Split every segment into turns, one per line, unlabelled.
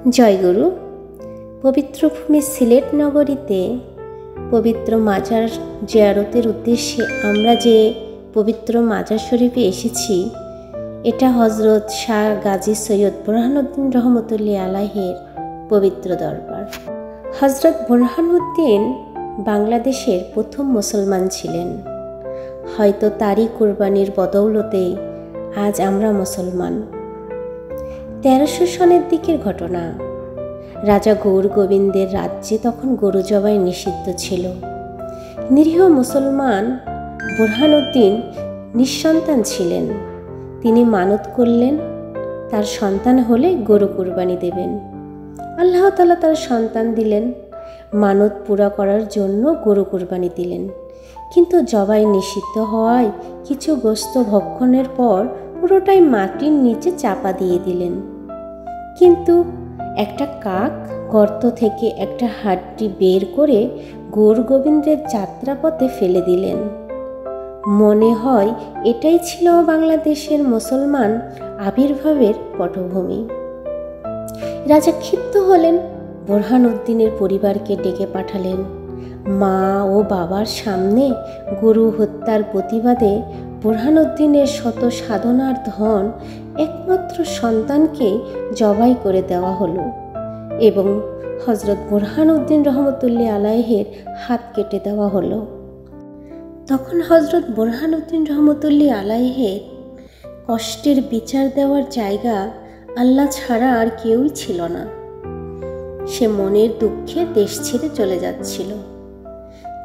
জয়গুরু। পবিত্র ভূমি সিলেট নগরীতে পবিত্র মাজার জিয়ারতের উদ্দেশ্যে আমরা যে পবিত্র মাজার শরীফে এসেছি, এটা হজরত শাহ গাজী সৈয়দ বুরহানুদ্দিন রহমতুল্লাহ আলাইহির পবিত্র দরবার। হজরত বুরহানুদ্দিন বাংলাদেশের প্রথম মুসলমান ছিলেন। হয়তো তারই কুরবানির বদৌলতেই আজ আমরা মুসলমান। 1300 সনের দিকের ঘটনা। রাজা গৌর গোবিন্দের রাজ্যে তখন গরু জবাই নিষিদ্ধ ছিল। নিরীহ মুসলমান বুরহানুদ্দিন নিঃসন্তান ছিলেন। তিনি মানত করলেন তার সন্তান হলে গরু কুরবানি দেবেন। আল্লাহ তাআলা তার সন্তান দিলেন। মানত পুরা করার জন্য গরু কুরবানি দিলেন, কিন্তু জবাই নিষিদ্ধ হওয়ায় কিছু গোশত ভক্ষণের পর পুরোটাই মাটির নিচে চাপা দিয়ে দিলেন। কিন্তু একটা কাক গর্ত থেকে একটা হাড্ডি বের করে গৌর গোবিন্দের যাত্রাপথে ফেলে দিলেন। মনে হয় এটাই ছিল বাংলাদেশের মুসলমান আবির্ভাবের পটভূমি। রাজা ক্ষিপ্ত হলেন, বুরহানুদ্দিনের পরিবারকে ডেকে পাঠালেন। মা ও বাবার সামনে গরু হত্যার প্রতিবাদে বুরহানুদ্দিনের শত সাধনার ধন একমাত্র সন্তানকে জবাই করে দেওয়া হলো এবং হজরত বুরহানুদ্দিন রহমতুল্লাহ আলাইহির হাত কেটে দেওয়া হলো। তখন হজরত বুরহানুদ্দিন রহমতুল্লাহ আলাইহির কষ্টের বিচার দেওয়ার জায়গা আল্লাহ ছাড়া আর কেউই ছিল না। সে মনের দুঃখে দেশ ছেড়ে চলে যাচ্ছিল।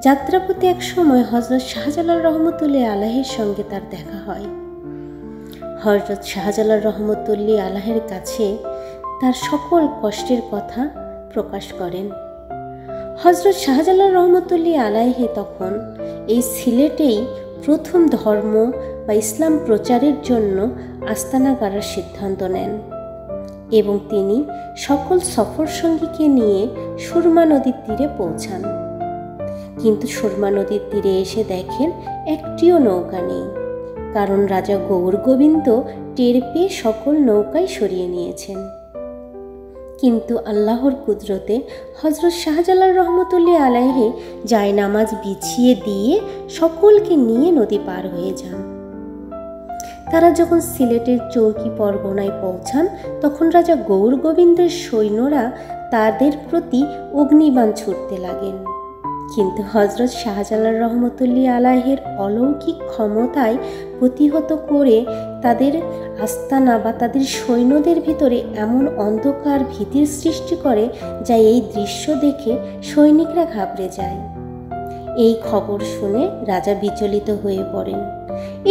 যাত্রাপথে এক সময় হজরত শাহজালাল রহমতুল্লাহ আলাইহির সঙ্গে তার দেখা হয়। হজরত শাহজালাল রহমতুল্লাহ আলাইহির কাছে তার সকল কষ্টের কথা প্রকাশ করেন। হজরত শাহজালাল রহমতুল্লাহ আলাইহি তখন এই সিলেটেই প্রথম ধর্ম বা ইসলাম প্রচারের জন্য আস্তানা গড়ার সিদ্ধান্ত নেন এবং তিনি সকল সফর সঙ্গীকে নিয়ে সুরমা নদীর তীরে পৌঁছান। কিন্তু সুরমা নদীর তীরে এসে দেখেন একটিও নৌকা নেই, কারণ রাজা গৌর গোবিন্দ টের পেয়ে সকল নৌকাই সরিয়ে নিয়েছেন। কিন্তু আল্লাহর কুদরতে হজরত শাহজালাল রহমতুল্লাহ আলাইহি জায়নামাজ বিছিয়ে দিয়ে সকলকে নিয়ে নদী পার হয়ে যান। তারা যখন সিলেটের চৌকি পরগনায় পৌঁছান, তখন রাজা গৌর গোবিন্দের সৈন্যরা তাদের প্রতি অগ্নিবাণ ছুটতে লাগেন। কিন্তু হজরত শাহজালাল রহমতুল্লাহ আলাইহির অলৌকিক ক্ষমতায় প্রতিহত করে তাদের আস্তানা বা তাদের সৈন্যদের ভিতরে এমন অন্ধকার ভীতির সৃষ্টি করে যা এই দৃশ্য দেখে সৈনিকরা ঘাবড়ে যায়। এই খবর শুনে রাজা বিচলিত হয়ে পড়েন।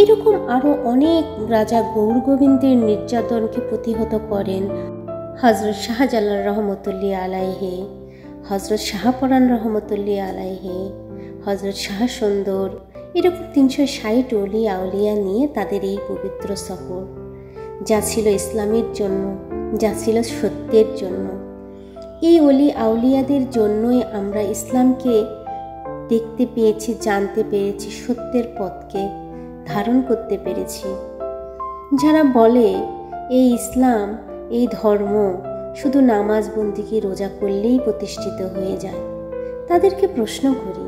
এরকম আরও অনেক রাজা গৌর গোবিন্দের নির্যাতনকে প্রতিহত করেন। হজরত শাহজালাল রহমতুল্লাহ আলাইহি, হজরত শাহপরান রহমতুল্লাহ আলাইহি, হজরত শাহ সুন্দর, এরকম 360 অলি আউলিয়া নিয়ে তাদের এই পবিত্র সফর, যা ছিল ইসলামের জন্য, যা ছিল সত্যের জন্য। এই অলি আউলিয়াদের জন্যই আমরা ইসলামকে দেখতে পেয়েছি, জানতে পেরেছি, সত্যের পথকে ধারণ করতে পেরেছি। যারা বলে এই ইসলাম, এই ধর্ম শুধু নামাজ বন্দিকে রোজা করলেই প্রতিষ্ঠিত হয়ে যায়, তাদেরকে প্রশ্ন করি,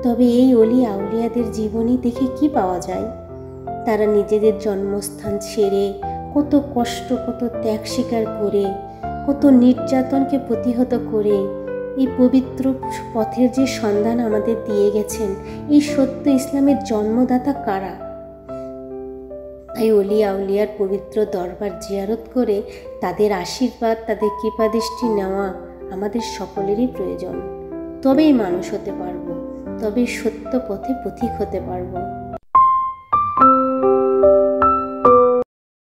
তবে এই অলি আউলিয়াদের জীবনী দেখে কি পাওয়া যায়? তারা নিজেদের জন্মস্থান ছেড়ে কত কষ্ট, কত ত্যাগ স্বীকার করে, কত নির্যাতনকে প্রতিহত করে এই পবিত্র পথের যে সন্ধান আমাদের দিয়ে গেছেন, এই সত্য ইসলামের জন্মদাতা কারা? তাই অলি আউলিয়ার পবিত্র দরবার জিয়ারত করে তাদের আশীর্বাদ, তাদের কৃপাদৃষ্টি নেওয়া আমাদের সকলেরই প্রয়োজন। তবেই মানুষ হতে পারবো, তবেই সত্য পথে পথিক হতে পারবো।